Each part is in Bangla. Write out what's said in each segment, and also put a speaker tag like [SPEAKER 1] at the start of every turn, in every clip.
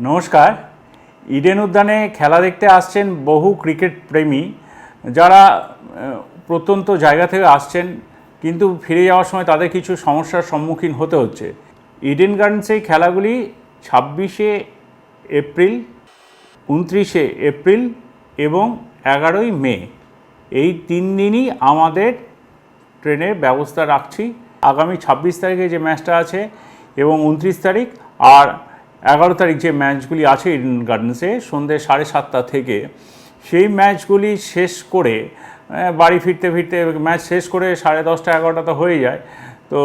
[SPEAKER 1] নমস্কার। ইডেন উদ্যানে খেলা দেখতে আসছেন বহু ক্রিকেট প্রেমী, যারা প্রত্যন্ত জায়গা থেকে আসছেন, কিন্তু ফিরে যাওয়ার সময় তাদের কিছু সমস্যার সম্মুখীন হতে হচ্ছে। ইডেন গার্ডেন্সে এই খেলাগুলি 26শে এপ্রিল, 29শে এপ্রিল এবং 11ই মে, এই 3 দিনই আমাদের ট্রেনের ব্যবস্থা রাখছি। আগামী 26 তারিখে যে ম্যাচটা আছে এবং 29 তারিখ আর 11 তারিখ যে ম্যাচগুলি আছে ইডেন গার্ডেন্সে সন্ধ্যে 7:30 থেকে, সেই ম্যাচগুলি শেষ করে বাড়ি ফিরতে ফিরতে ম্যাচ শেষ করে 10:30 11টা তো হয়ে যায়, তো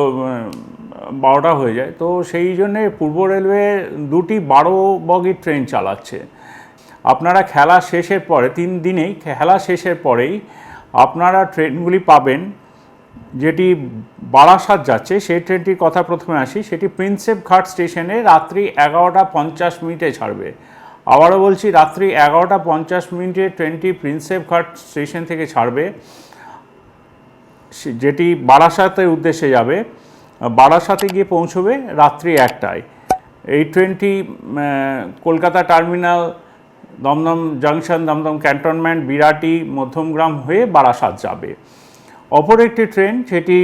[SPEAKER 1] 12টা হয়ে যায়। তো সেই জন্যে পূর্ব রেলওয়ে 2টি 12 বগির ট্রেন চালাচ্ছে। আপনারা খেলা শেষের পরে 3 দিনেই খেলা শেষের পরেই আপনারা ট্রেনগুলি পাবেন। যেটি বারাসাত যাচ্ছে সেই ট্রেনটির কথা প্রথমে আসি। সেটি প্রিন্সেপ ঘাট স্টেশনে রাত্রি 11টা 50 ছাড়বে। আবারও বলছি, রাত্রি 11টা 50 ট্রেনটি প্রিন্সেপ ঘাট স্টেশন থেকে ছাড়বে, যেটি বারাসাতের উদ্দেশ্যে যাবে। বারাসাতে গিয়ে পৌঁছবে রাত্রি 1টায়। এই ট্রেনটি Kolkata terminal, Dum Dum junction, Dum Dum cantonment, Birati, Madhyamgram হয়ে বারাসাত যাবে। অপর একটি ট্রেন সেটি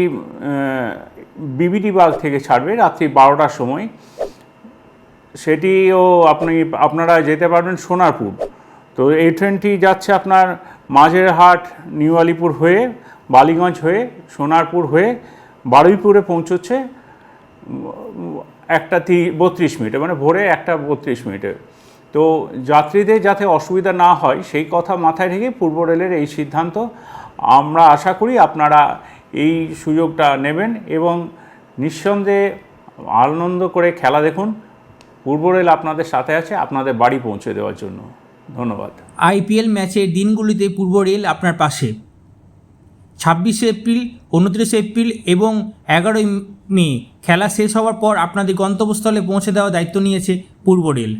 [SPEAKER 1] বিবিটি বাগ থেকে ছাড়বে রাত্রি 12টার সময়। সেটিও আপনারা যেতে পারবেন সোনারপুর। তো এই ট্রেনটি যাচ্ছে আপনার মাঝেরহাট, নিউ আলিপুর হয়ে, বালিগঞ্জ হয়ে, সোনারপুর হয়ে বারুইপুরে পৌঁছচ্ছে 1টা 32 মানে ভোরে 1টা 32। তো যাত্রীদের যাতে অসুবিধা না হয় সেই কথা মাথায় রেখে পূর্ব রেলের এই সিদ্ধান্ত। আমরা আশা করি আপনারা এই সুযোগটা নেবেন এবং নিঃসন্দেহে আনন্দ করে খেলা দেখুন। পূর্ব রেল আপনাদের সাথে আছে আপনাদের বাড়ি পৌঁছে দেওয়ার জন্য। ধন্যবাদ।
[SPEAKER 2] আইপিএল ম্যাচের দিনগুলিতে পূর্ব রেল আপনার পাশে। 26শে এপ্রিল, 29শে এপ্রিল এবং 11ই মে খেলা শেষ হওয়ার পর আপনাদের গন্তব্যস্থলে পৌঁছে দেওয়ার দায়িত্ব নিয়েছে পূর্ব রেল।